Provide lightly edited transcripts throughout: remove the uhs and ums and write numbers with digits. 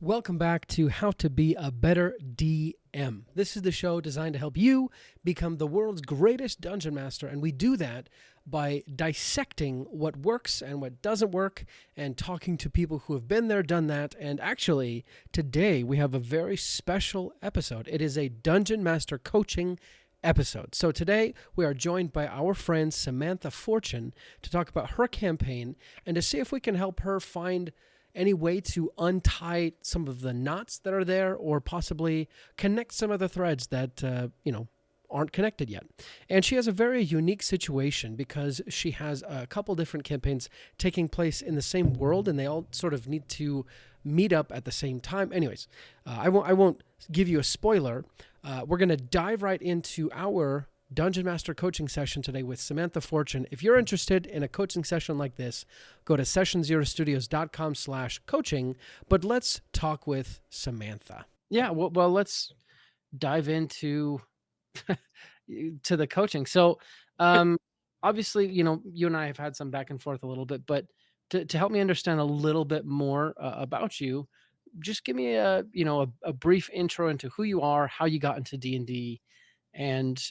Welcome back to How to Be a Better DM. This is the show designed to help you become the world's greatest dungeon master, and we do that by dissecting what works and what doesn't work and talking to people who have been there, done that. And actually, today we have a very special episode. It is a Dungeon Master coaching episode. So today we are joined by our friend Samantha Fortune to talk about her campaign and to see if we can help her find any way to untie some of the knots that are there, or possibly connect some of the threads that, aren't connected yet. And she has a very unique situation because she has a couple different campaigns taking place in the same world, and they all sort of need to meet up at the same time. Anyways, I won't give you a spoiler. We're going to dive right into our Dungeon Master coaching session today with Samantha Fortune. If you're interested in a coaching session like this, go to sessionzerostudios.com/coaching. But let's talk with Samantha. Yeah, well, let's dive into to the coaching. So, obviously, you and I have had some back and forth a little bit, but to help me understand a little bit more about you, just give me a brief intro into who you are, how you got into D&D, and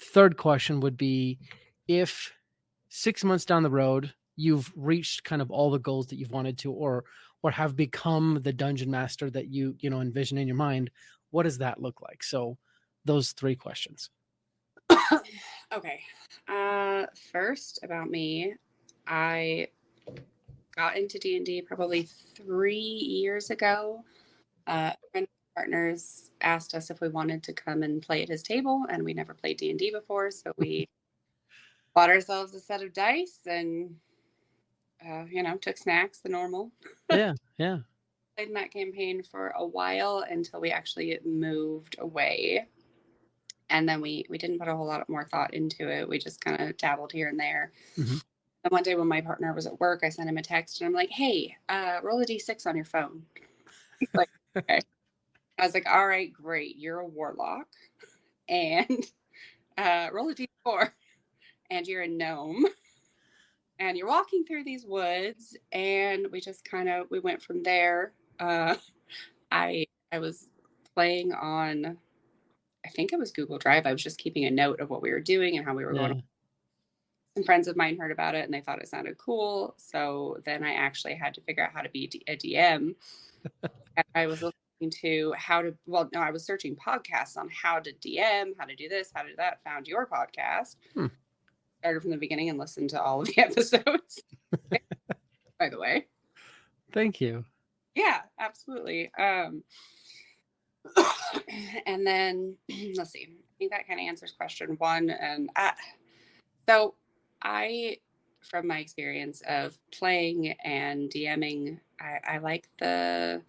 third question would be, if 6 months down the road you've reached kind of all the goals that you've wanted to, or have become the dungeon master that you envision in your mind, what does that look like? So those three questions. Okay. First, about me, I got into D&D probably 3 years ago. A friend of my partners asked us if we wanted to come and play at his table, and we never played D&D before, so we bought ourselves a set of dice and took snacks, the normal. Yeah. Played in that campaign for a while until we actually moved away, and then we didn't put a whole lot more thought into it. We just kind of dabbled here and there. Mm-hmm. And one day when my partner was at work, I sent him a text and I'm like, hey, roll a d6 on your phone. He's like, okay. I was like, all right, great. You're a warlock. And roll a d4. And you're a gnome. And you're walking through these woods. And we just we went from there. I was playing on, I think it was Google Drive. I was just keeping a note of what we were doing and how we were going. Some friends of mine heard about it and they thought it sounded cool. So then I actually had to figure out how to be a DM. And I was looking to I was searching podcasts on how to DM, how to do this, how to do that. Found your podcast. Started from the beginning and listened to all of the episodes. By the way. Thank you. Yeah, absolutely. And then let's see. I think that kind of answers question one. And so I, from my experience of playing and DMing, I like the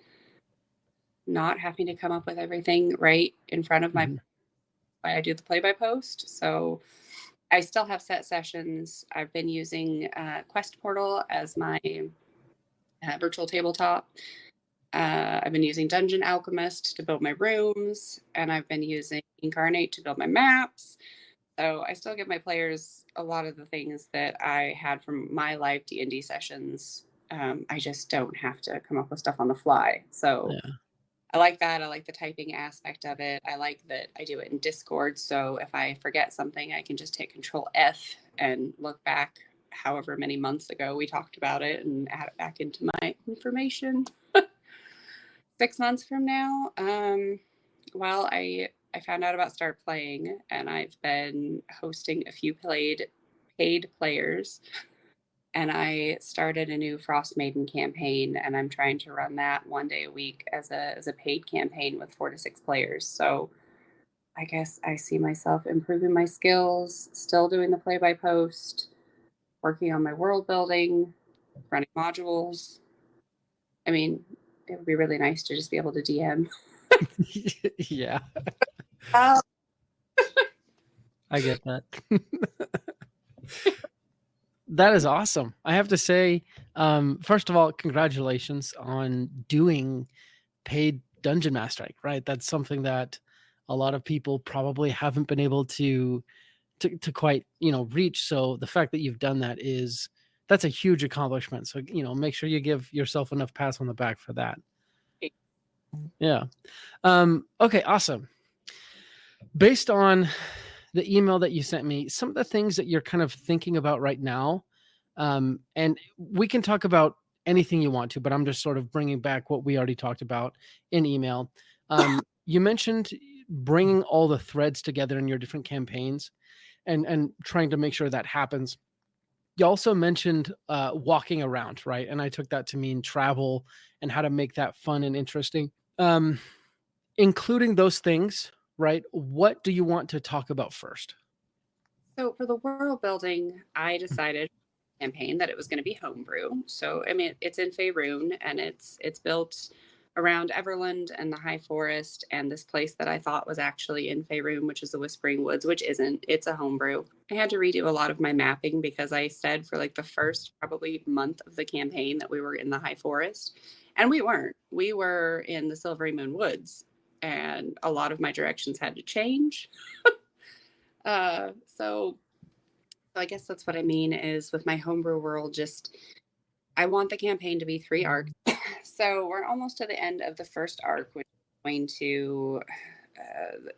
not having to come up with everything right in front of my, I do the play-by-post. So I still have set sessions. I've been using Quest Portal as my virtual tabletop. I've been using Dungeon Alchemist to build my rooms, and I've been using Incarnate to build my maps. So I still give my players a lot of the things that I had from my live D&D sessions. I just don't have to come up with stuff on the fly. So yeah. I like that. I like the typing aspect of it. I like that I do it in Discord. So if I forget something, I can just hit Control F and look back however many months ago we talked about it and add it back into my information. 6 months from now, I found out about Start Playing, and I've been hosting a few paid players, and I started a new Frost Maiden campaign, and I'm trying to run that one day a week as a paid campaign with 4 to 6 players. So I guess I see myself improving my skills, still doing the play-by-post, working on my world building, running modules. I mean, it would be really nice to just be able to DM. Yeah. I get that. That is awesome. I have to say, first of all, congratulations on doing paid dungeon mastering, right? That's something that a lot of people probably haven't been able to quite, reach. So the fact that you've done that that's a huge accomplishment. So, make sure you give yourself enough pats on the back for that. Yeah. Okay, awesome. Based on the email that you sent me, some of the things that you're kind of thinking about right now, and we can talk about anything you want to, but I'm just sort of bringing back what we already talked about in email. You mentioned bringing all the threads together in your different campaigns and trying to make sure that happens. You also mentioned walking around, right? And I took that to mean travel and how to make that fun and interesting. Including those things, right? What do you want to talk about first? So for the world building, I decided campaign that it was going to be homebrew. So I mean, it's in Faerun, and it's built around Everland and the High Forest and this place that I thought was actually in Faerun, which is the Whispering Woods, which isn't. It's a homebrew. I had to redo a lot of my mapping because I said for like the first probably month of the campaign that we were in the High Forest, and we weren't. We were in the Silvery Moon Woods, and a lot of my directions had to change. So I guess that's what I mean is with my homebrew world, just I want the campaign to be 3 arcs. So we're almost to the end of the first arc, which is going to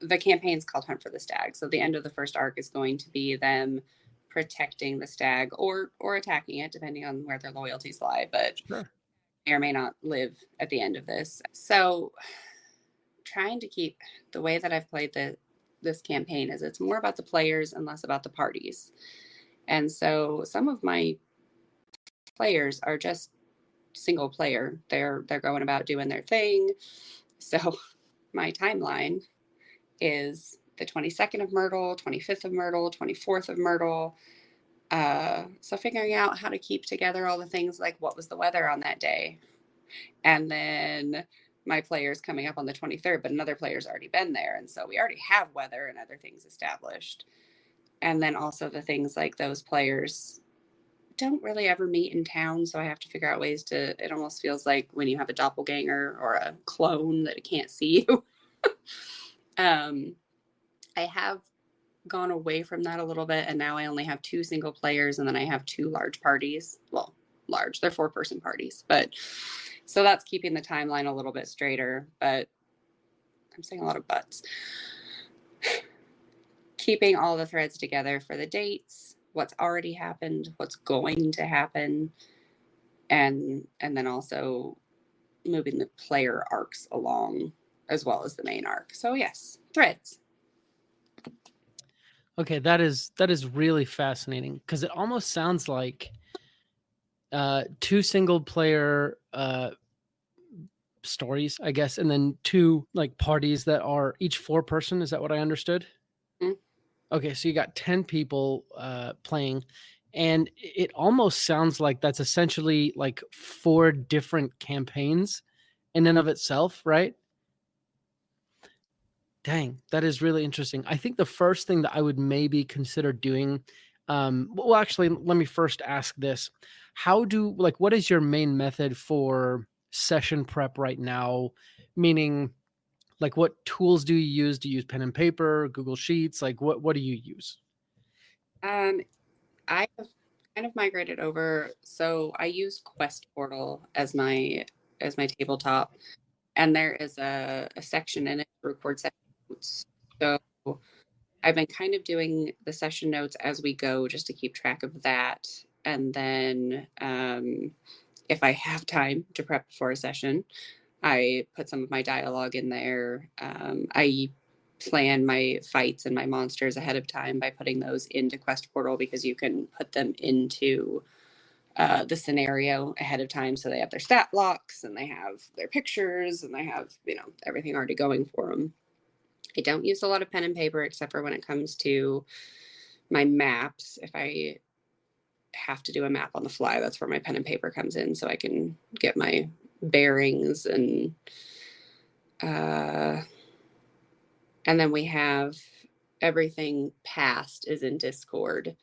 the campaign's called Hunt for the Stag. So the end of the first arc is going to be them protecting the stag or attacking it, depending on where their loyalties lie, but Sure. may or may not live at the end of this. So trying to keep the way that I've played this campaign is it's more about the players and less about the parties. And so some of my players are just single player. They're going about doing their thing. So my timeline is the 22nd of Myrtle, 25th of Myrtle, 24th of Myrtle. So figuring out how to keep together all the things like what was the weather on that day. And then my player's coming up on the 23rd, but another player's already been there. And so we already have weather and other things established. And then also the things like those players don't really ever meet in town. So I have to figure out ways to, it almost feels like when you have a doppelganger or a clone that it can't see you. I have gone away from that a little bit. And now I only have 2 single players and then I have 2 large parties. Well, large, they're 4-person parties. But so that's keeping the timeline a little bit straighter. But I'm saying a lot of buts. Keeping all the threads together for the dates, what's already happened, what's going to happen, and then also moving the player arcs along as well as the main arc. So yes, threads. Okay, that is really fascinating because it almost sounds like 2 single player stories, I guess, and then 2 like parties that are each 4-person. Is that what I understood? Mm-hmm. Okay, so you got 10 people playing, and it almost sounds like that's essentially like 4 different campaigns in and of itself, right? Dang, that is really interesting. I think the first thing that I would maybe consider doing, well, actually, let me first ask this: what is your main method for session prep right now? Meaning, like, what tools do you use? Do you use pen and paper, Google Sheets? Like, what do you use? I have kind of migrated over. So I use Quest Portal as my tabletop, and there is a section in it to record session notes. So I've been kind of doing the session notes as we go just to keep track of that. And then if I have time to prep for a session, I put some of my dialogue in there. I plan my fights and my monsters ahead of time by putting those into Quest Portal because you can put them into the scenario ahead of time. So they have their stat blocks and they have their pictures and they have, everything already going for them. I don't use a lot of pen and paper except for when it comes to my maps. If I have to do a map on the fly, that's where my pen and paper comes in so I can get my bearings uh, and then we have everything past is in Discord.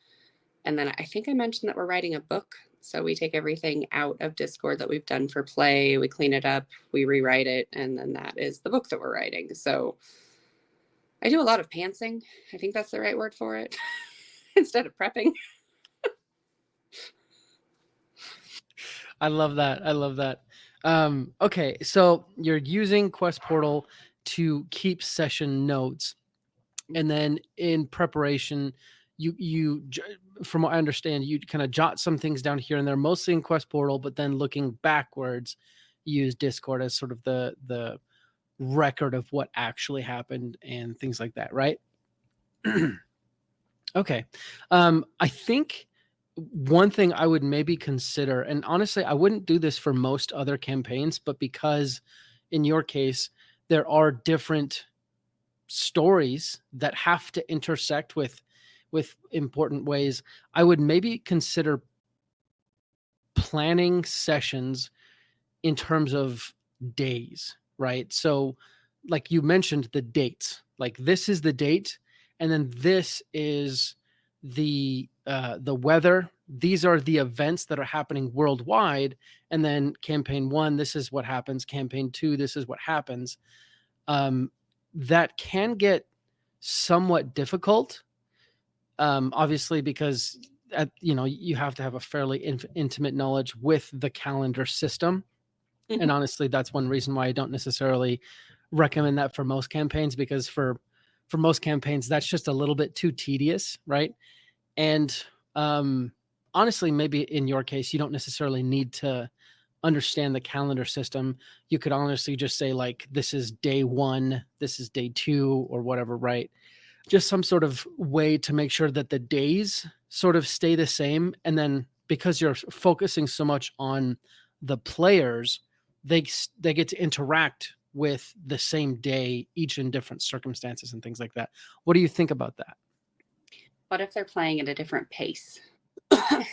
And then I think I mentioned that we're writing a book. So we take everything out of Discord that we've done for play, we clean it up, we rewrite it, and then that is the book that we're writing. So I do a lot of pantsing. I think that's the right word for it instead of prepping. I love that. I love that. Okay, so you're using Quest Portal to keep session notes, and then in preparation, from what I understand, you kind of jot some things down here and there, mostly in Quest Portal, but then looking backwards, you use Discord as sort of the record of what actually happened and things like that, right? Okay. I think one thing I would maybe consider, and honestly, I wouldn't do this for most other campaigns, but because in your case, there are different stories that have to intersect with important ways, I would maybe consider planning sessions in terms of days, right? So like you mentioned the dates. Like this is the date and then this is the weather. These are the events that are happening worldwide, and then campaign 1 this is what happens, campaign 2 this is what happens. That can get somewhat difficult, obviously because you have to have a fairly intimate knowledge with the calendar system. And honestly, that's one reason why I don't necessarily recommend that for most campaigns, because for most campaigns, that's just a little bit too tedious, right? And honestly, maybe in your case, you don't necessarily need to understand the calendar system. You could honestly just say like, this is day 1, this is day 2, or whatever, right? Just some sort of way to make sure that the days sort of stay the same. And then because you're focusing so much on the players, they get to interact with the same day, each in different circumstances and things like that. What do you think about that? What if they're playing at a different pace?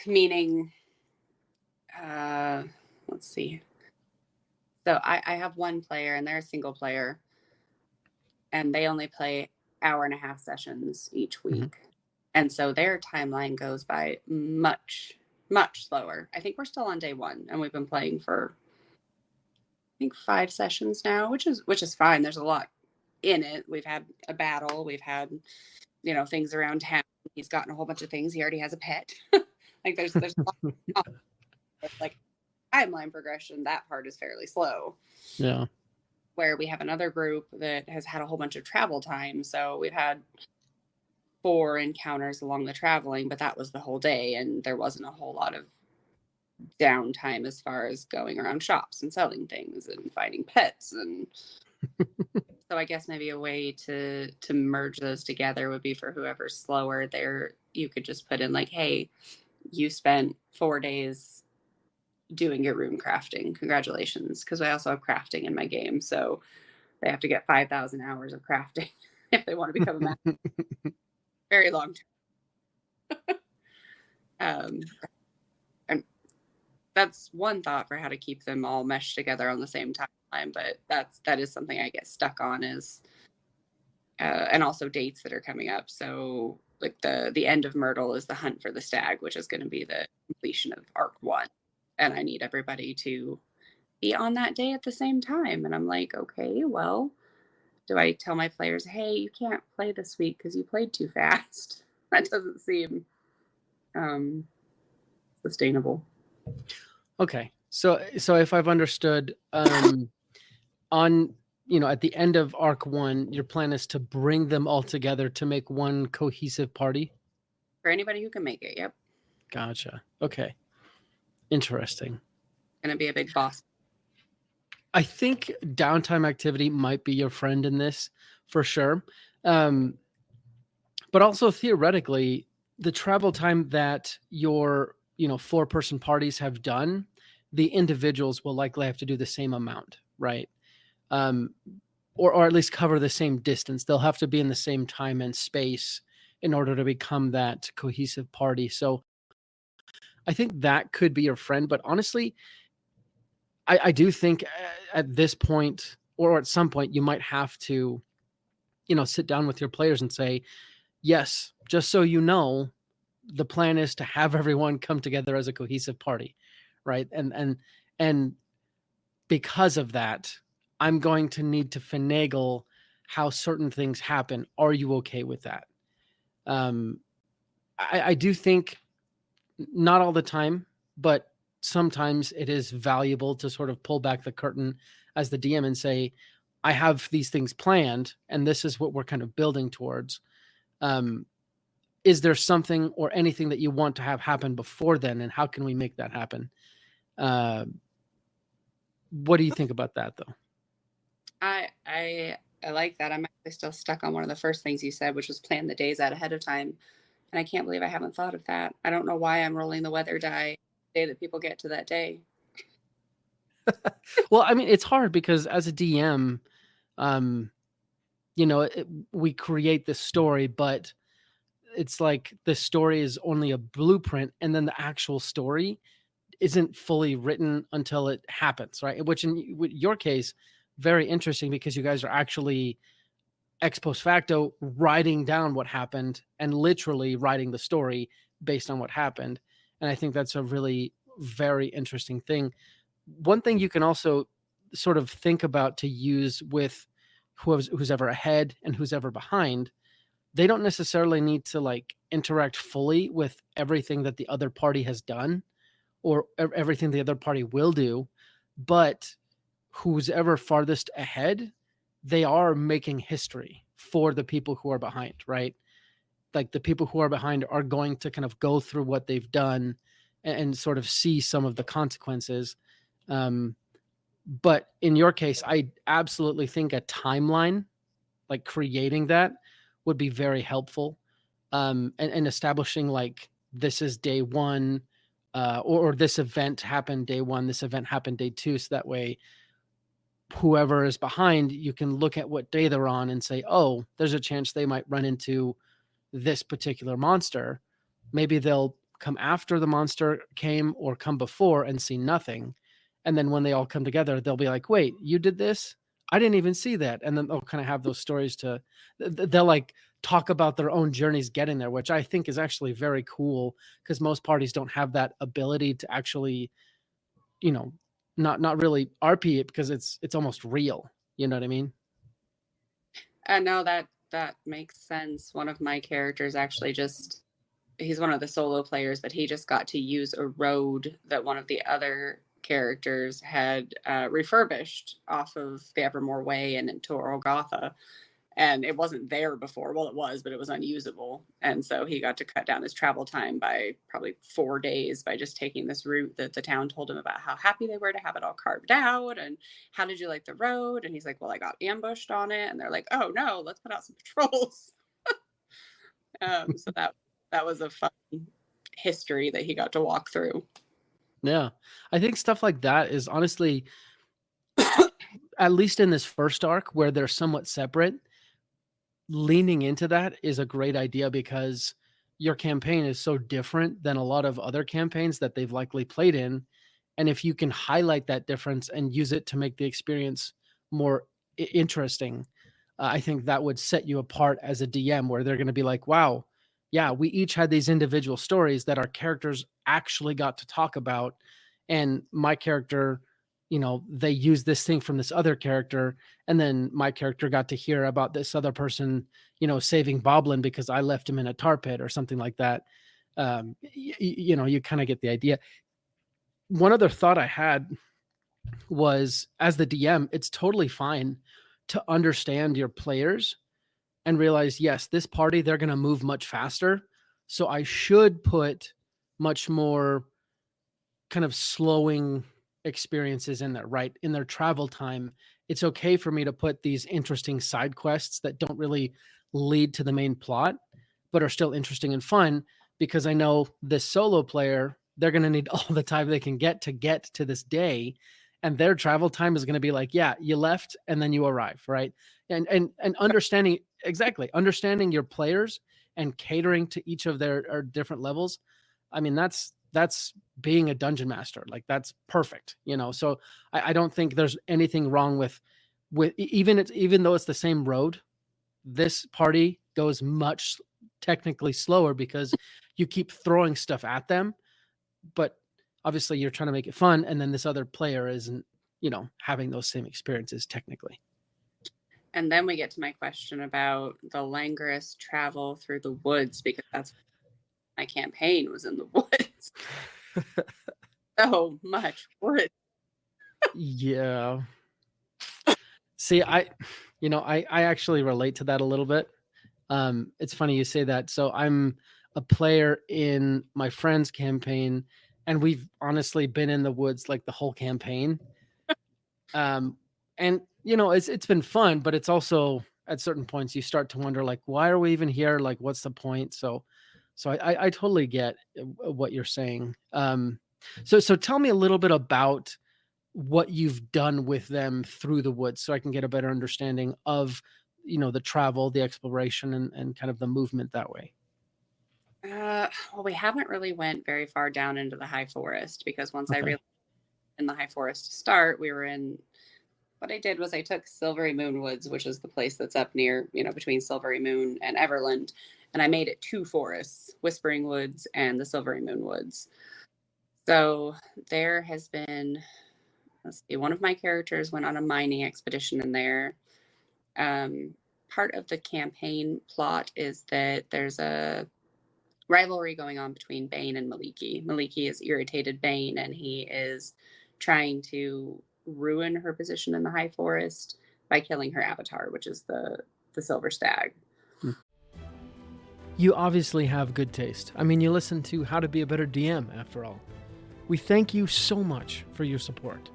Meaning, let's see. So I have one player and they're a single player and they only play hour and a half sessions each Mm-hmm. week. And so their timeline goes by much, much slower. I think we're still on day 1 and we've been playing for I think 5 sessions now, which is fine. There's a lot in it. We've had a battle, we've had, things around town. He's gotten a whole bunch of things. He already has a pet. Like there's a lot of, like timeline progression. That part is fairly slow. Yeah. Where we have another group that has had a whole bunch of travel time. So we've had 4 encounters along the traveling, but that was the whole day, and there wasn't a whole lot of downtime as far as going around shops and selling things and finding pets. And so I guess maybe a way to merge those together would be for whoever's slower there, you could just put in like, hey, you spent 4 days doing your room crafting. Congratulations. Because I also have crafting in my game. So they have to get 5,000 hours of crafting if they want to become a master. Very long term. And that's one thought for how to keep them all meshed together on the same timeline. But that is something I get stuck on is, and also dates that are coming up. So like the end of Myrtle is the hunt for the stag, which is going to be the completion of Arc 1. And I need everybody to be on that day at the same time. And I'm like, okay, well, do I tell my players, hey, you can't play this week because you played too fast? That doesn't seem sustainable. Okay. So if I've understood, on at the end of Arc 1, your plan is to bring them all together to make one cohesive party? For anybody who can make it, yep. Gotcha. Okay. Interesting. Gonna be a big boss. I think downtime activity might be your friend in this for sure. But also theoretically, the travel time that your 4-person parties have done, the individuals will likely have to do the same amount, right? Or at least cover the same distance. They'll have to be in the same time and space in order to become that cohesive party. So I think that could be your friend. But honestly, I do think at this point or at some point, you might have to, sit down with your players and say, yes, just so you know, the plan is to have everyone come together as a cohesive party, right? And because of that, I'm going to need to finagle how certain things happen. Are you okay with that? I do think not all the time, but sometimes it is valuable to sort of pull back the curtain as the DM and say, I have these things planned and this is what we're kind of building towards. Um, is there something or anything that you want to have happen before then, and how can we make that happen? Uh, what do you think about that, though? I like that. I'm actually still stuck on one of the first things you said, which was plan the days out ahead of time. And I can't believe I haven't thought of that. I don't know why I'm rolling the weather die the day that people get to that day. Well, I mean, it's hard because as a DM, um, we create this story, but it's like the story is only a blueprint, and then the actual story isn't fully written until it happens, right? Which in your case, very interesting because you guys are actually ex post facto writing down what happened and literally writing the story based on what happened. And I think that's a really very interesting thing. One thing you can also sort of think about to use with who's ever ahead and who's ever behind, they don't necessarily need to like interact fully with everything that the other party has done or everything the other party will do, but who's ever farthest ahead, they are making history for the people who are behind, right? Like the people who are behind are going to kind of go through what they've done and sort of see some of the consequences. Um, but in your case, I absolutely think a timeline, like creating that, would be very helpful. And establishing like this is day one, or this event happened day one, this event happened day two, so that way whoever is behind, you can look at what day they're on and say, oh, there's a chance they might run into this particular monster. Maybe they'll come after the monster came or come before and see nothing. And then when they all come together, they'll be like, wait, you did this? I didn't even see that. And then they'll kind of have those stories to, they'll like talk about their own journeys getting there, which I think is actually very cool because most parties don't have that ability to actually, you know, not really RP it because it's almost real. You know what I mean? No, that makes sense. One of my characters actually just he's one of the solo players, but he just got to use a road that one of the other characters had refurbished off of the Evermore Way and into Orgotha. And it wasn't there before. Well, it was, but it was unusable. And so he got to cut down his travel time by probably 4 days by just taking this route that the town told him about how happy they were to have it all carved out. And how did you like the road? And he's like, well, I got ambushed on it. And they're like, oh no, let's put out some patrols. So that was a fun history that he got to walk through. Yeah. I think stuff like that is honestly, at least in this first arc where they're somewhat separate, leaning into that is a great idea because your campaign is so different than a lot of other campaigns that they've likely played in. And if you can highlight that difference and use it to make the experience more interesting, I think that would set you apart as a DM where they're going to be like, wow, yeah, we each had these individual stories that our characters actually got to talk about. And my character, they used this thing from this other character. And then my character got to hear about this other person, saving Boblin because I left him in a tar pit or something like that. You kind of get the idea. One other thought I had was as the DM, it's totally fine to understand your players and realize, yes, this party, they're going to move much faster. So I should put much more kind of slowing experiences in there, right? In their travel time, it's okay for me to put these interesting side quests that don't really lead to the main plot, but are still interesting and fun because I know this solo player, they're going to need all the time they can get to this day. And their travel time is going to be like, yeah, you left and then you arrive, right? And understanding exactly understanding your players and catering to each of their different levels. I mean, that's being a dungeon master. Like that's perfect, So I don't think there's anything wrong with even though it's the same road, this party goes much technically slower because you keep throwing stuff at them, but obviously you're trying to make it fun, and then this other player isn't, having those same experiences technically. And then we get to my question about the Langris travel through the woods because that's my campaign was in the woods. so much wood. Yeah. See, I actually relate to that a little bit. It's funny you say that. So I'm a player in my friend's campaign, and we've honestly been in the woods like the whole campaign. And it's been fun, but it's also at certain points you start to wonder, like, why are we even here? Like, what's the point? So I totally get what you're saying. So tell me a little bit about what you've done with them through the woods, so I can get a better understanding of the travel, the exploration, and kind of the movement that way. Well, we haven't really went very far down into the high forest because once I Okay. realized in the high forest to start, we were in. What I did was I took Silvery Moon Woods, which is the place that's up near, between Silvery Moon and Everland, and I made it two forests, Whispering Woods and the Silvery Moon Woods. So there has been, let's see, one of my characters went on a mining expedition in there. Um, Part of the campaign plot is that there's a rivalry going on between Bane and Maliki. Maliki has irritated Bane, and he is trying to ruin her position in the High Forest by killing her avatar, which is the Silver Stag. You obviously have good taste. I mean, you listen to How to Be a Better DM, after all. We thank you so much for your support.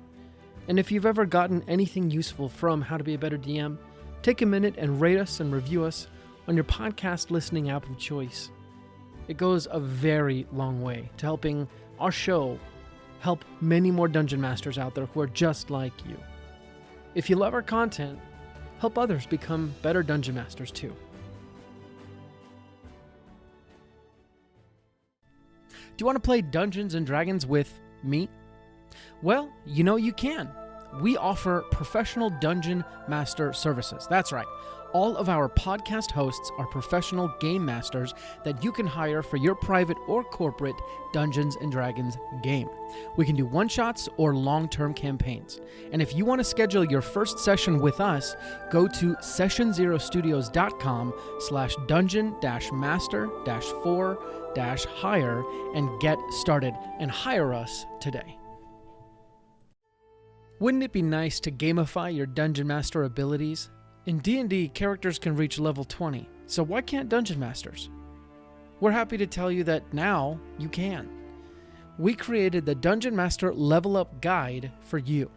And if you've ever gotten anything useful from How to Be a Better DM, take a minute and rate us and review us on your podcast listening app of choice. It goes a very long way to helping our show help many more dungeon masters out there who are just like you. If you love our content, help others become better dungeon masters too. Do you want to play Dungeons and Dragons with me? Well, you can. We offer professional dungeon master services. That's right. All of our podcast hosts are professional game masters that you can hire for your private or corporate Dungeons and Dragons game. We can do one-shots or long-term campaigns. And if you want to schedule your first session with us, go to sessionzerostudios.com/dungeon-master-4-hire and get started and hire us today. Wouldn't it be nice to gamify your Dungeon Master abilities? In D&D, characters can reach level 20, so why can't Dungeon Masters? We're happy to tell you that now you can. We created the Dungeon Master Level Up Guide for you.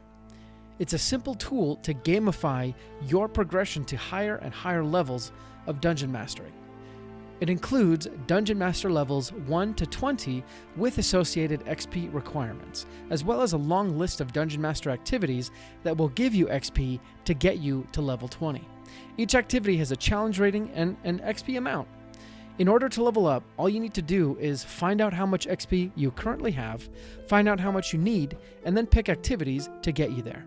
It's a simple tool to gamify your progression to higher and higher levels of Dungeon Mastery. It includes Dungeon Master levels 1 to 20 with associated XP requirements, as well as a long list of Dungeon Master activities that will give you XP to get you to level 20. Each activity has a challenge rating and an XP amount. In order to level up, all you need to do is find out how much XP you currently have, find out how much you need, and then pick activities to get you there.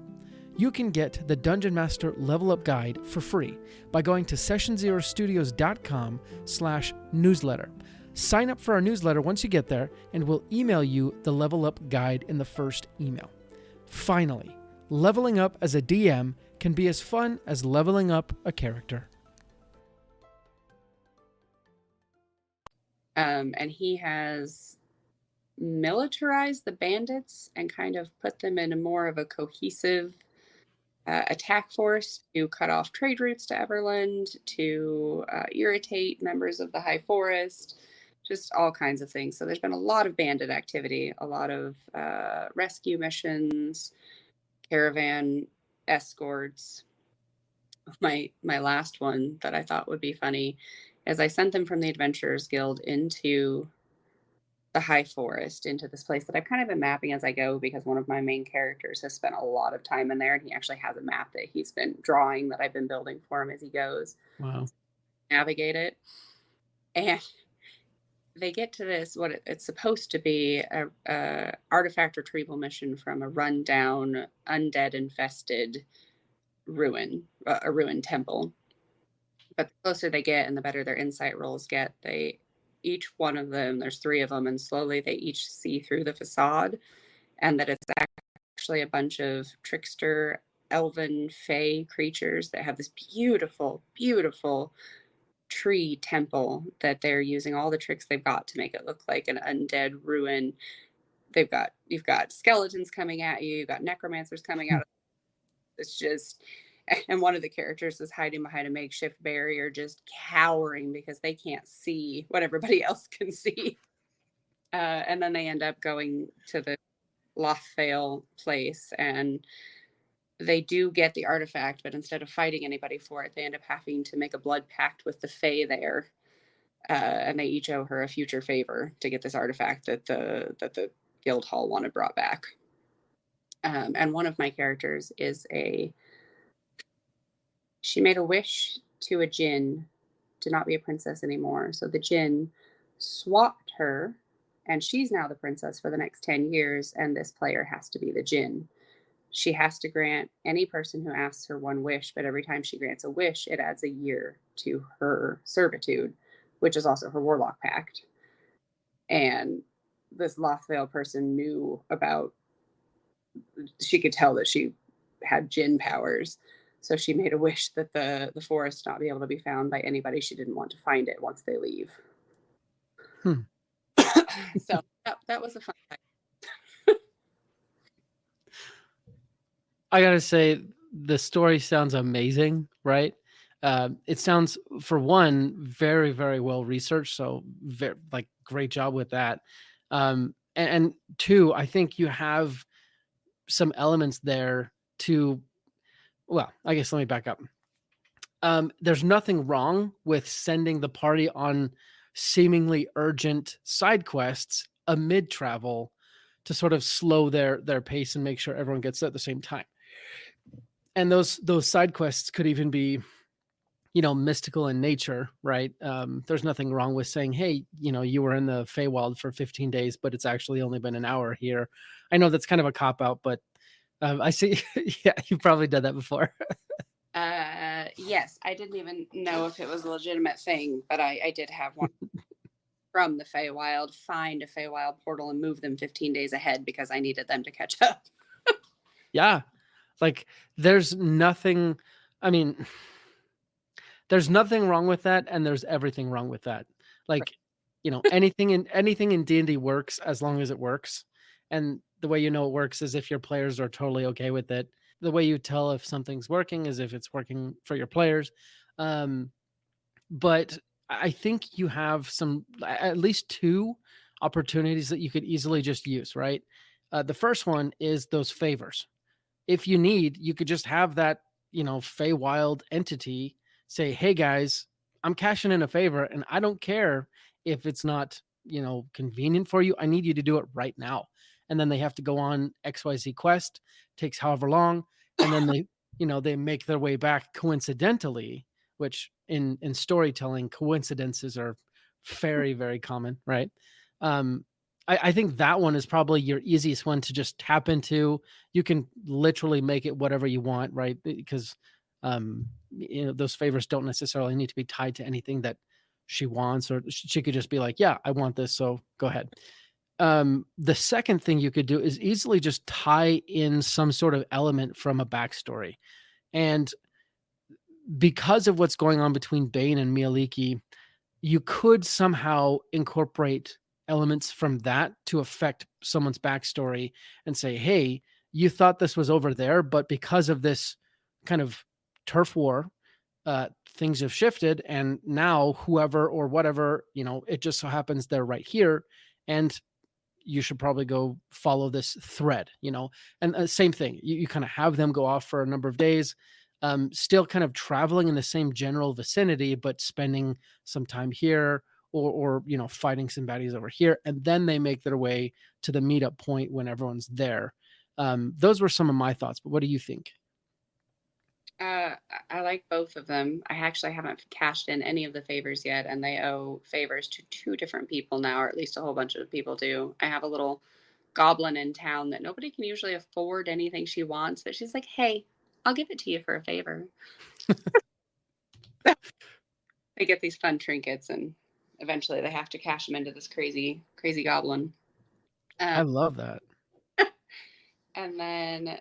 You can get the Dungeon Master Level Up Guide for free by going to sessionzerostudios.com/newsletter. Sign up for our newsletter once you get there, and we'll email you the Level Up Guide in the first email. Finally, leveling up as a DM can be as fun as leveling up a character. And he has militarized the bandits and kind of put them in a more of a cohesive attack force to cut off trade routes to Everland, to irritate members of the High Forest, just all kinds of things. So there's been a lot of bandit activity, a lot of rescue missions, caravan escorts. My last one that I thought would be funny is I sent them from the Adventurers Guild into the High Forest, into this place that I've kind of been mapping as I go, because one of my main characters has spent a lot of time in there, and he actually has a map that he's been drawing that I've been building for him as he goes. Wow. Navigate it. And they get to this, what it's supposed to be a artifact retrieval mission from a rundown, undead infested ruin, a ruined temple. But the closer they get and the better their insight rolls get, each one of them, there's 3 of them, and slowly they each see through the facade, and that it's actually a bunch of trickster, elven, fey creatures that have this beautiful, beautiful tree temple that they're using all the tricks they've got to make it look like an undead ruin. you've got skeletons coming at you, you've got necromancers coming out. It's just, and one of the characters is hiding behind a makeshift barrier, just cowering because they can't see what everybody else can see. And then they end up going to the Lothfail place, and they do get the artifact, but instead of fighting anybody for it, they end up having to make a blood pact with the Fae there, and they each owe her a future favor to get this artifact that the guild hall wanted brought back. And one of my characters is she made a wish to a djinn to not be a princess anymore. So the djinn swapped her, and she's now the princess for the next 10 years, and this player has to be the djinn. She has to grant any person who asks her one wish, but every time she grants a wish, it adds a year to her servitude, which is also her warlock pact. And this Lothvale person knew about, she could tell that she had djinn powers. So she made a wish that the forest not be able to be found by anybody. She didn't want to find it once they leave. Hmm. So that was a fun time. I gotta say, the story sounds amazing, right? It sounds, for one, very, very well researched. So, like, great job with that. And two, I think you have some elements there to. Well, I guess let me back up. There's nothing wrong with sending the party on seemingly urgent side quests amid travel to sort of slow their pace and make sure everyone gets there at the same time. And those side quests could even be, mystical in nature, right? There's nothing wrong with saying, hey, you were in the Feywild for 15 days, but it's actually only been an hour here. I know that's kind of a cop out, but I see. Yeah, you've probably done that before. Yes, I didn't even know if it was a legitimate thing, but I did have one from the Feywild find a Feywild portal and move them 15 days ahead because I needed them to catch up. Yeah, like there's nothing. I mean, there's nothing wrong with that, and there's everything wrong with that. Like, anything in D&D works as long as it works. And the way it works is if your players are totally okay with it. The way you tell if something's working is if it's working for your players. But I think you have at least two opportunities that you could easily just use, right? The first one is those favors. If you need, you could just have that, Feywild entity say, hey guys, I'm cashing in a favor and I don't care if it's not, convenient for you. I need you to do it right now. And then they have to go on XYZ quest, takes however long. And then they make their way back coincidentally, which in storytelling, coincidences are very, very common, right? I think that one is probably your easiest one to just tap into. You can literally make it whatever you want, right? Because those favors don't necessarily need to be tied to anything that she wants, or she could just be like, yeah, I want this, so go ahead. The second thing you could do is easily just tie in some sort of element from a backstory. And because of what's going on between Bane and Mieliki, you could somehow incorporate elements from that to affect someone's backstory and say, hey, you thought this was over there, but because of this kind of turf war, things have shifted, and now whoever or whatever, it just so happens they're right here, and you should probably go follow this thread, and same thing. You kind of have them go off for a number of days, still kind of traveling in the same general vicinity, but spending some time here or fighting some baddies over here. And then they make their way to the meetup point when everyone's there. Those were some of my thoughts, but what do you think? I like both of them. I actually haven't cashed in any of the favors yet, and they owe favors to two different people now, or at least a whole bunch of people do. I have a little goblin in town that nobody can usually afford anything she wants, but she's like, hey, I'll give it to you for a favor. They get these fun trinkets, and eventually they have to cash them into this crazy, crazy goblin. I Um, love that. and then,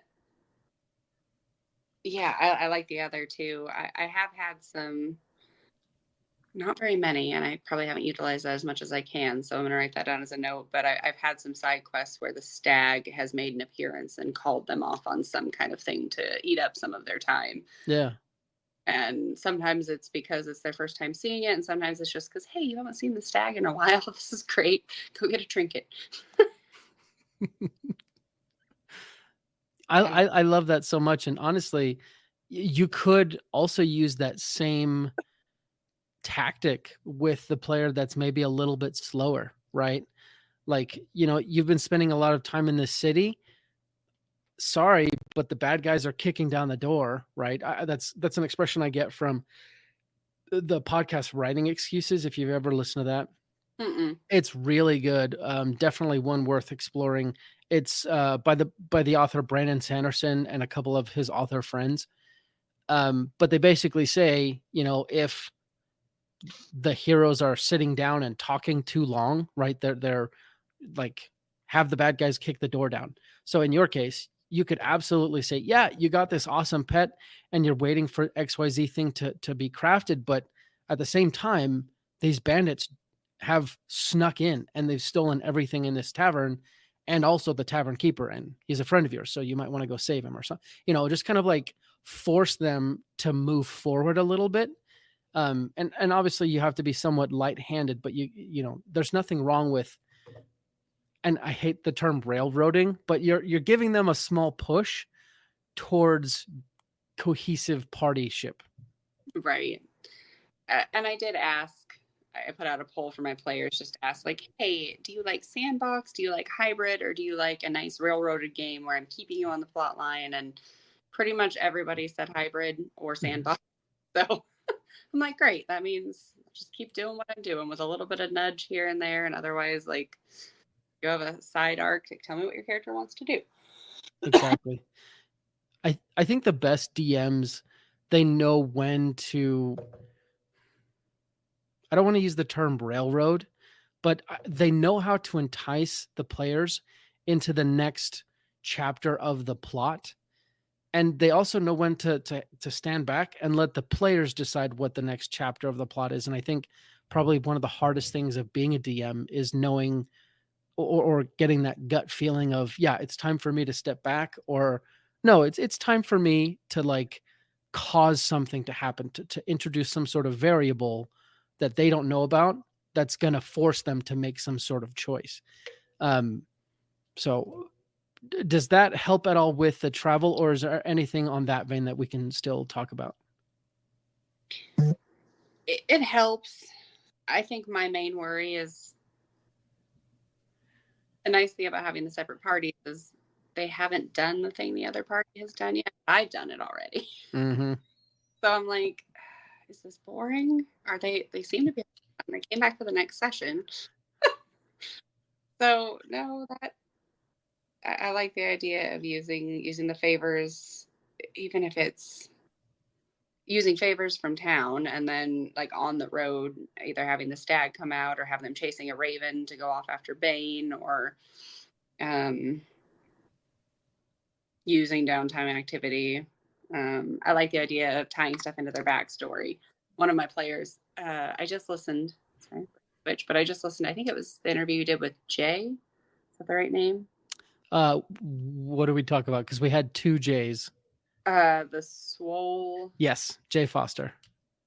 yeah, I like the other two. I have had some Not very many, and I probably haven't utilized that as much as I can. So I'm going to write that down as a note. But I've had some side quests where the stag has made an appearance and called them off on some kind of thing to eat up some of their time. Yeah. And sometimes it's because it's their first time seeing it, and sometimes it's just because, hey, you haven't seen the stag in a while. This is great. Go get a trinket. Yeah. I love that so much. And honestly, you could also use that same tactic with the player that's maybe a little bit slower, right? Like, you've been spending a lot of time in the city. Sorry, but the bad guys are kicking down the door, right? That's an expression I get from the podcast Writing Excuses. If you've ever listened to that, Mm-mm. it's really good. Definitely one worth exploring. It's by the author Brandon Sanderson and a couple of his author friends. But they basically say, if the heroes are sitting down and talking too long, right? They're like, have the bad guys kick the door down. So in your case, you could absolutely say, yeah, you got this awesome pet and you're waiting for XYZ thing to be crafted. But at the same time, these bandits have snuck in and they've stolen everything in this tavern and also the tavern keeper. And he's a friend of yours. So you might want to go save him or something, just kind of like force them to move forward a little bit. And obviously you have to be somewhat light-handed, but there's nothing wrong with, and I hate the term railroading, but you're giving them a small push towards cohesive partyship. Right. And I did ask, I put out a poll for my players just to ask, like, hey, do you like sandbox? Do you like hybrid? Or do you like a nice railroaded game where I'm keeping you on the plot line? And pretty much everybody said hybrid or sandbox. So I'm like, great. That means just keep doing what I'm doing with a little bit of nudge here and there. And otherwise, like, you have a side arc. Tell me what your character wants to do. Exactly. I think the best DMs, they know when to, I don't want to use the term railroad, but they know how to entice the players into the next chapter of the plot. And they also know when to stand back and let the players decide what the next chapter of the plot is. And I think probably one of the hardest things of being a DM is knowing or getting that gut feeling of, yeah, it's time for me to step back, or no, it's time for me to like cause something to happen, to introduce some sort of variable that they don't know about that's going to force them to make some sort of choice. So does that help at all with the travel, or is there anything on that vein that we can still talk about? It helps. I think my main worry is, the nice thing about having the separate parties is they haven't done the thing the other party has done yet. I've done it already. Mm-hmm. So I'm like, is this boring? They seem to be, they came back for the next session. So no, that I like the idea of using the favors, even if it's using favors from town and then like on the road, either having the stag come out or have them chasing a raven to go off after Bane, or using downtime activity. I like the idea of tying stuff into their backstory. One of my players, I just listened, sorry, but I just listened. I think it was the interview you did with Jay. Is that the right name? What do we talk about? Because we had two J's. The Swole. Yes, Jay Foster.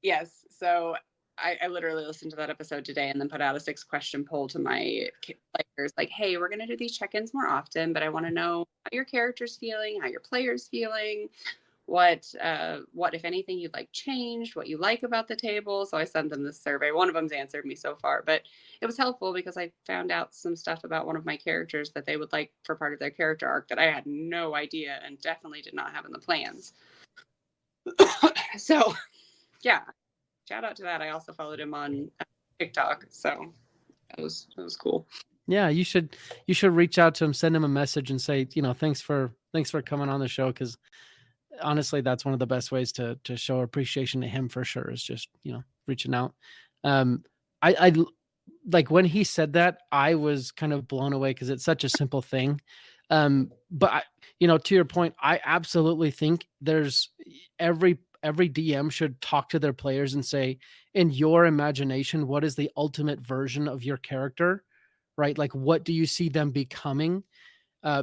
Yes. So I literally listened to that episode today and then put out a 6-question poll to my players, like, hey, we're going to do these check-ins more often, but I want to know how your character's feeling, how your player's feeling, what if anything you'd like changed, what you like about the table. So I sent them this survey. One of them's answered me so far, but it was helpful because I found out some stuff about one of my characters that they would like for part of their character arc that I had no idea and definitely did not have in the plans. So yeah, shout out to that. I also followed him on TikTok, so that was cool. Yeah, you should reach out to him, send him a message, and say, thanks for coming on the show, because honestly, that's one of the best ways to show appreciation to him for sure, is just reaching out. I like when he said that, I was kind of blown away because it's such a simple thing. But to your point, I absolutely think there's every every DM should talk to their players and say, in your imagination, what is the ultimate version of your character, right? Like, what do you see them becoming?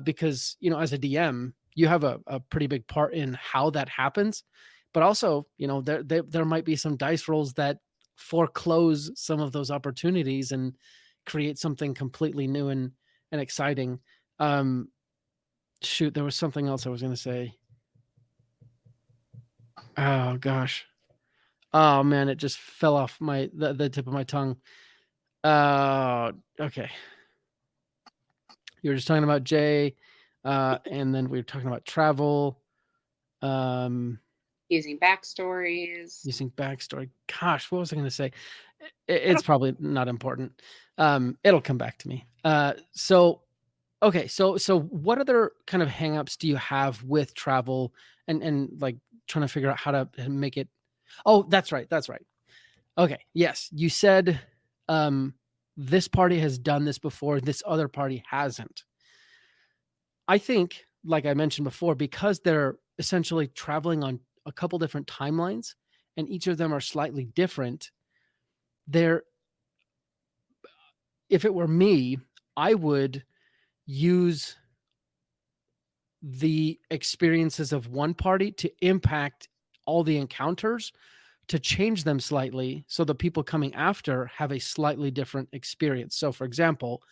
Because, you know, as a DM, you have a pretty big part in how that happens. But also, you know, there might be some dice rolls that foreclose some of those opportunities and create something completely new and exciting. Um, Shoot, there was something else I was going to say. Oh gosh. Oh man, it just fell off the tip of my tongue. Okay. You were just talking about Jay, and then we were talking about travel, Using backstories. using backstory. Gosh, what was I going to say? It's probably not important. It'll come back to me. Okay, so what other kind of hangups do you have with travel and like trying to figure out how to make it? Oh, that's right. That's right. Okay. Yes. You said this party has done this before, this other party hasn't. I think, like I mentioned before, because they're essentially traveling on a couple different timelines and each of them are slightly different, they're if it were me, I would use the experiences of one party to impact all the encounters to change them slightly so the people coming after have a slightly different experience. So for example,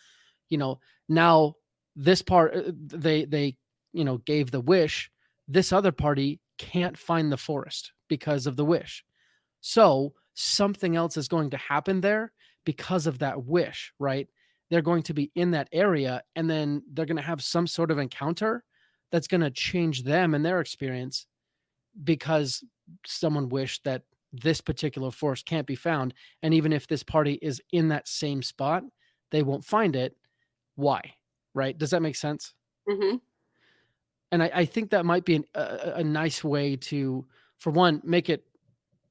you know, now this part they you know gave the wish, this other party can't find the forest because of the wish. So something else is going to happen there because of that wish, right? They're going to be in that area and then they're going to have some sort of encounter that's going to change them and their experience because someone wished that this particular forest can't be found. And even if this party is in that same spot, they won't find it. Why? Right? Does that make sense? Mm-hmm. And I think that might be a nice way to, for one, make it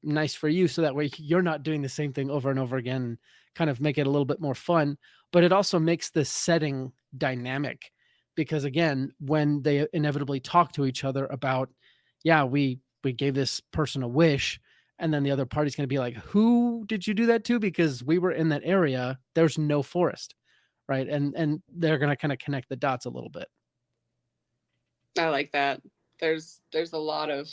nice for you so that way you're not doing the same thing over and over again, kind of make it a little bit more fun, but it also makes the setting dynamic because again, when they inevitably talk to each other about, yeah, we gave this person a wish, and then the other party's going to be like, who did you do that to? Because we were in that area, there's no forest, right? And they're going to kind of connect the dots a little bit. I like that. There's a lot of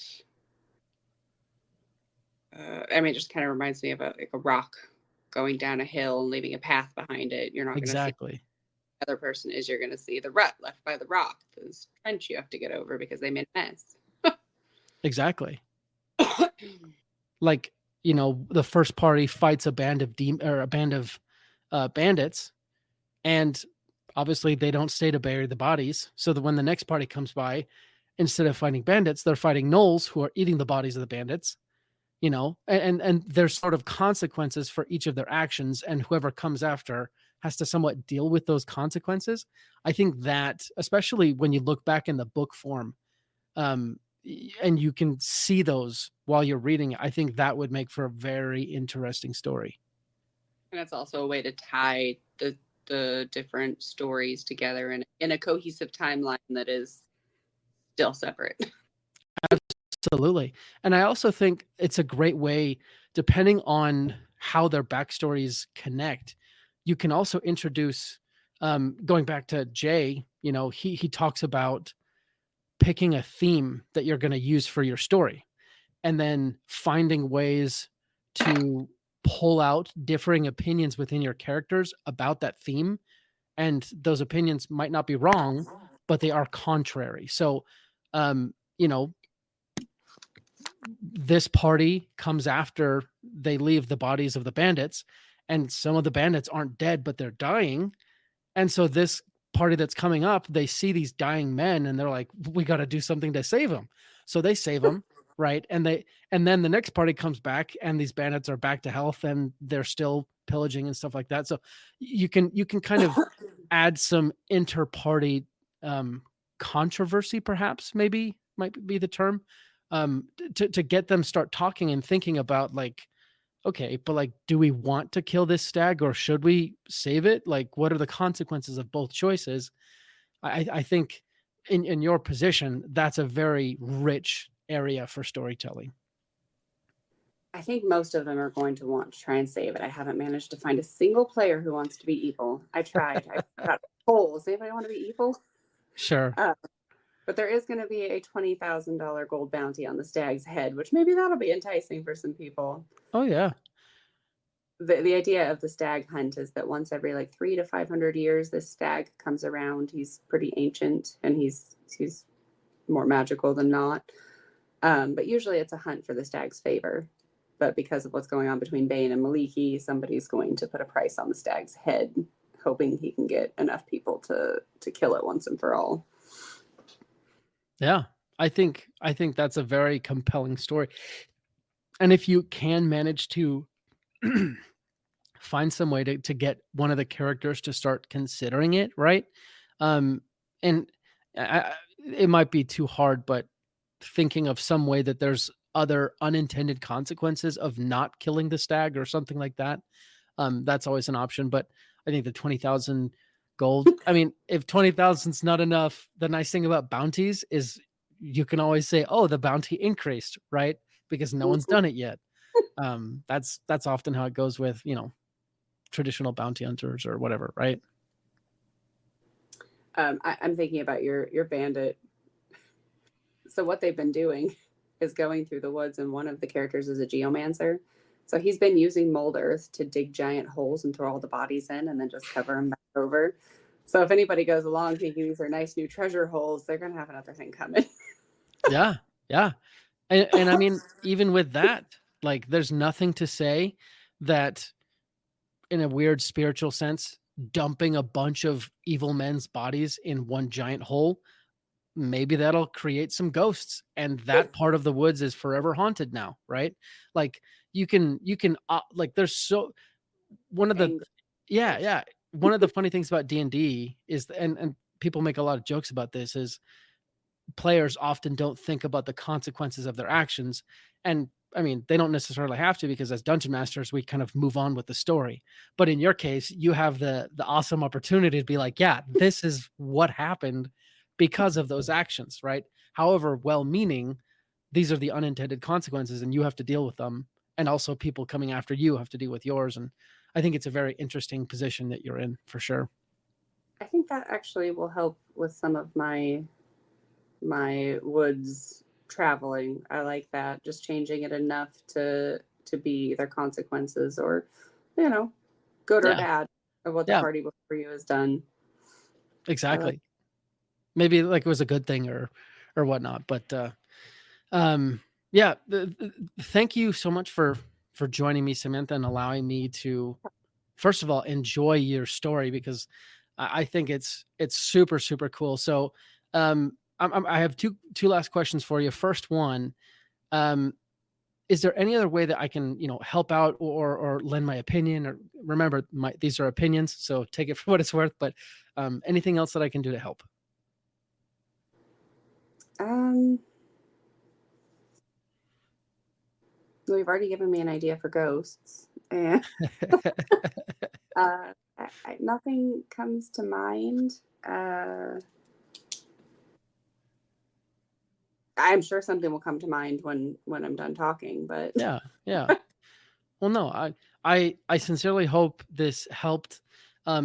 I mean, it just kind of reminds me of like a rock going down a hill and leaving a path behind it. You're not going to see Exactly. the other person is. You're going to see the rut left by the rock, this trench you have to get over because they made a mess. Exactly. Like, you know, the first party fights a band of bandits, and obviously they don't stay to bury the bodies. So that when the next party comes by, instead of fighting bandits, they're fighting gnolls who are eating the bodies of the bandits. You know, and there's sort of consequences for each of their actions, and whoever comes after has to somewhat deal with those consequences. I think that, especially when you look back in the book form, um, and you can see those while you're reading it, I think that would make for a very interesting story. And it's also a way to tie the different stories together in a cohesive timeline that is still separate. Absolutely. And I also think it's a great way, depending on how their backstories connect, you can also introduce, going back to Jay, you know, he talks about picking a theme that you're going to use for your story and then finding ways to pull out differing opinions within your characters about that theme. And those opinions might not be wrong, but they are contrary. So, you know, this party comes after they leave the bodies of the bandits, and some of the bandits aren't dead, but they're dying. And so this party that's coming up, they see these dying men and they're like, we got to do something to save them. So they save them, right? And then the next party comes back and these bandits are back to health and they're still pillaging and stuff like that. So you can kind of add some inter-party controversy, perhaps, maybe might be the term, to get them start talking and thinking about like, okay, but like, do we want to kill this stag or should we save it? Like, what are the consequences of both choices? I think in your position, that's a very rich area for storytelling. I think most of them are going to want to try and save it. I haven't managed to find a single player who wants to be evil. I tried. I got polls. Anybody want to be evil? Sure. Uh, but there is going to be a $20,000 gold bounty on the stag's head, which maybe that'll be enticing for some people. Oh yeah. The idea of the stag hunt is that once every like 300 to 500 years, this stag comes around. He's pretty ancient and he's more magical than not. But usually it's a hunt for the stag's favor. But because of what's going on between Bane and Maliki, somebody's going to put a price on the stag's head, hoping he can get enough people to kill it once and for all. Yeah. I think that's a very compelling story. And if you can manage to find some way to get one of the characters to start considering it, right? And it might be too hard, but thinking of some way that there's other unintended consequences of not killing the stag or something like that, that's always an option. But I think the 20,000 gold, I mean, if 20,000's not enough, the nice thing about bounties is you can always say, oh, the bounty increased, right? Because no one's done it yet. That's often how it goes with, traditional bounty hunters or whatever, right? I'm thinking about your bandit. So what they've been doing is going through the woods, and one of the characters is a geomancer. So he's been using mold earth to dig giant holes and throw all the bodies in, and then just cover them back over. So if anybody goes along thinking these are nice new treasure holes, they're gonna have another thing coming. Yeah, yeah. And I mean, even with that, like, there's nothing to say that, in a weird spiritual sense, dumping a bunch of evil men's bodies in one giant hole, maybe that'll create some ghosts, and that part of the woods is forever haunted now, right? Like, you can like, there's so one of the Angry. yeah, yeah. One of the funny things about D&D is, and people make a lot of jokes about this, is players often don't think about the consequences of their actions. And I mean, they don't necessarily have to, because as dungeon masters, we kind of move on with the story. But in your case, you have the awesome opportunity to be like, yeah, this is what happened because of those actions, right? However well-meaning, these are the unintended consequences, and you have to deal with them. And also, people coming after you have to deal with yours. And I think it's a very interesting position that you're in, for sure. I think that actually will help with some of my woods traveling. I like that. Just changing it enough to be either consequences or, you know, good or Yeah, bad of what the yeah, party before you has done. I like exactly. Maybe like it was a good thing or whatnot. But um, yeah, thank you so much for joining me, Samantha, and allowing me to, first of all, enjoy your story, because I think it's super super cool. So I have two last questions for you. First one, um, is there any other way that I can, help out, or lend my opinion? Or, remember, these are opinions, so take it for what it's worth. But anything else that I can do to help? um well, you've already given me an idea for ghosts. And nothing comes to mind. Uh I'm sure something will come to mind when I'm done talking, but Yeah, yeah. Well, no, I sincerely hope this helped.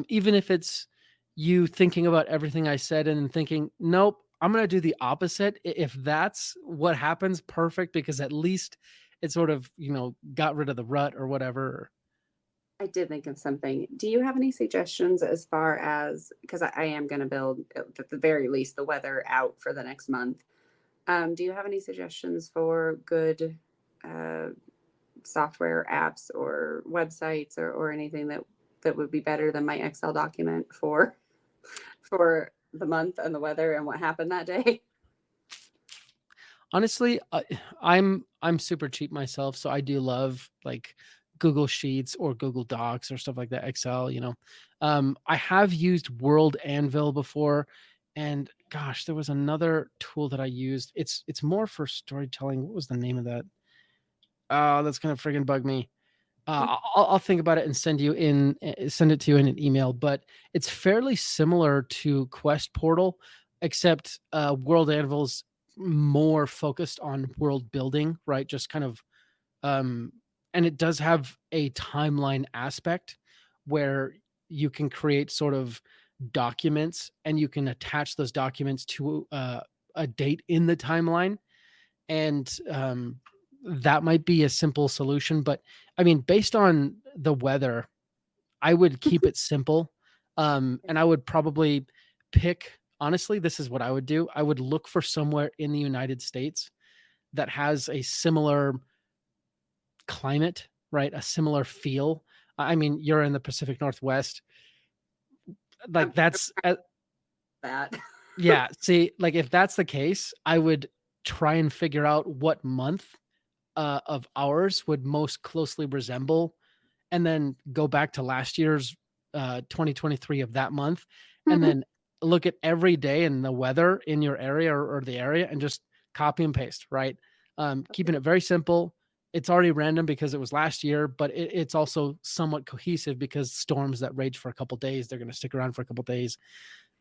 Even if it's you thinking about everything I said and then thinking, nope, I'm gonna do the opposite. If that's what happens, perfect, because at least it sort of, got rid of the rut or whatever. I did think of something. Do you have any suggestions as far as, because I am going to build at the very least the weather out for the next month? Do you have any suggestions for good uh, software apps or websites or anything that would be better than my Excel document for the month and the weather and what happened that day? Honestly, I'm super cheap myself, so I do love, like, Google Sheets or Google Docs or stuff like that, Excel. I have used World Anvil before, and gosh, there was another tool that I used. It's more for storytelling. What was the name of that? Oh, that's gonna friggin' bug me. I'll think about it and send it to you in an email. But it's fairly similar to Quest Portal, except World Anvil's more focused on world building, right? Just kind of And it does have a timeline aspect where you can create sort of documents and you can attach those documents to a date in the timeline. And that might be a simple solution. But I mean, based on the weather, I would keep it simple. And I would probably pick, honestly, this is what I would do. I would look for somewhere in the United States that has a similar climate, right? A similar feel. I mean, you're in the Pacific Northwest. I'm Like that's, that. yeah. See, like if that's the case, I would try and figure out what month of ours would most closely resemble, and then go back to last year's 2023 of that month, and then look at every day and the weather in your area or the area and just copy and paste, right? Keeping it very simple. It's already random because it was last year, but it's also somewhat cohesive because storms that rage for a couple days, they're going to stick around for a couple days.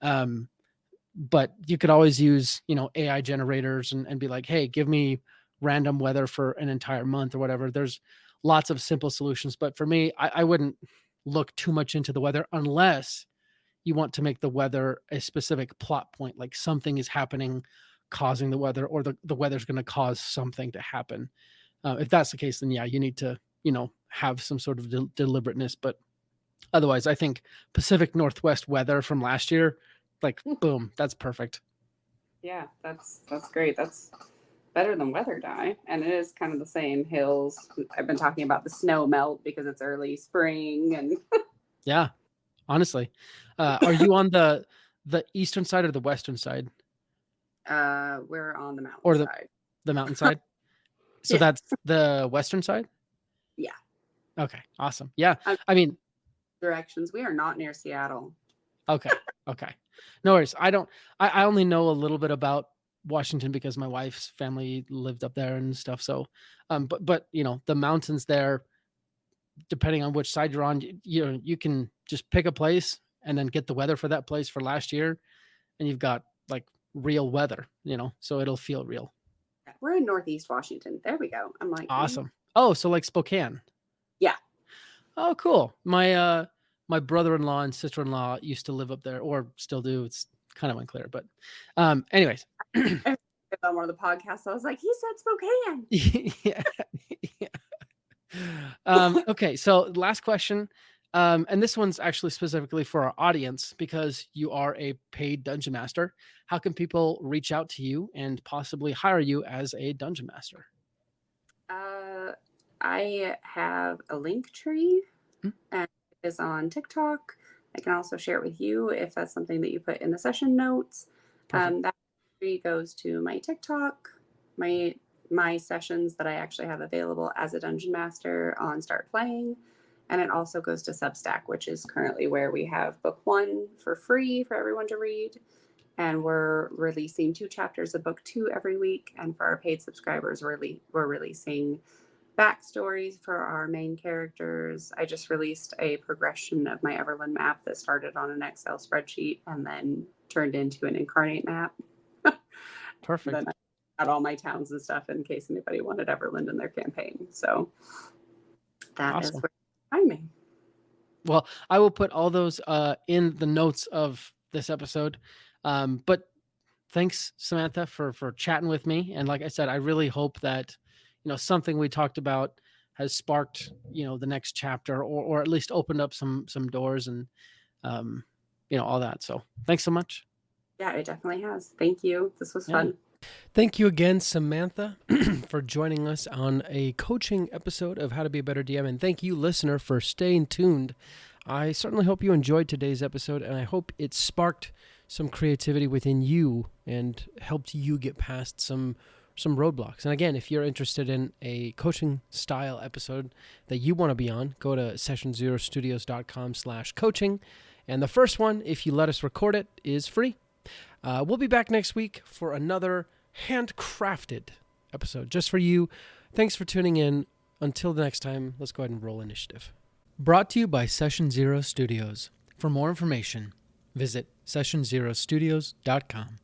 But you could always use, AI generators and be like, hey, give me random weather for an entire month or whatever. There's lots of simple solutions. But for me, I wouldn't look too much into the weather unless you want to make the weather a specific plot point, like something is happening causing the weather, or the weather's going to cause something to happen. If that's the case, then yeah, you need to, have some sort of deliberateness. But otherwise, I think Pacific Northwest weather from last year, like boom, that's perfect. Yeah, that's great. That's better than weather dye, and it is kind of the same hills. I've been talking about the snow melt because it's early spring, and Yeah, honestly. Are you on the eastern side or the western side, we're on the or mountainside. the mountain side? So Yeah, that's the western side? yeah. Okay, awesome. Yeah. Um, I mean, directions. We are not near Seattle. okay. Okay. No worries. I only know a little bit about Washington because my wife's family lived up there and stuff. So but the mountains there, depending on which side you're on, you can just pick a place and then get the weather for that place for last year, and you've got like real weather, so it'll feel real. We're in Northeast Washington. There we go. I'm like, Awesome. Oh, so like Spokane. yeah. Oh, cool. My brother-in-law and sister-in-law used to live up there, or still do. It's kind of unclear, but anyways. On one of the podcasts, I was like, he said Spokane. Yeah. Yeah. Okay, so last question. And this one's actually specifically for our audience because you are a paid dungeon master. How can people reach out to you and possibly hire you as a dungeon master? I have a link tree, and it is on TikTok. I can also share it with you if that's something that you put in the session notes. Perfect. That tree goes to my TikTok, my sessions that I actually have available as a dungeon master on Start Playing, and it also goes to Substack, which is currently where we have book 1 for free for everyone to read. And we're releasing 2 chapters of book 2 every week. And for our paid subscribers, we're releasing backstories for our main characters. I just released a progression of my Everland map that started on an Excel spreadsheet and then turned into an Incarnate map. Perfect. Then I got all my towns and stuff in case anybody wanted Everland in their campaign. So that is Awesome. where you find me. Well, I will put all those in the notes of this episode. But thanks, Samantha, for chatting with me. And like I said, I really hope that something we talked about has sparked the next chapter, or at least opened up some doors and all that. So thanks so much. Yeah, it definitely has. Thank you. This was fun. Thank you again, Samantha, for joining us on a coaching episode of How to Be a Better DM. And thank you, listener, for staying tuned. I certainly hope you enjoyed today's episode, and I hope it sparked some creativity within you and helped you get past some roadblocks. And again, if you're interested in a coaching style episode that you want to be on, go to sessionzerostudios.com/coaching. And the first one, if you let us record it, is free. We'll be back next week for another handcrafted episode just for you. Thanks for tuning in. Until the next time, let's go ahead and roll initiative. Brought to you by Session Zero Studios. For more information, visit sessionzerostudios.com.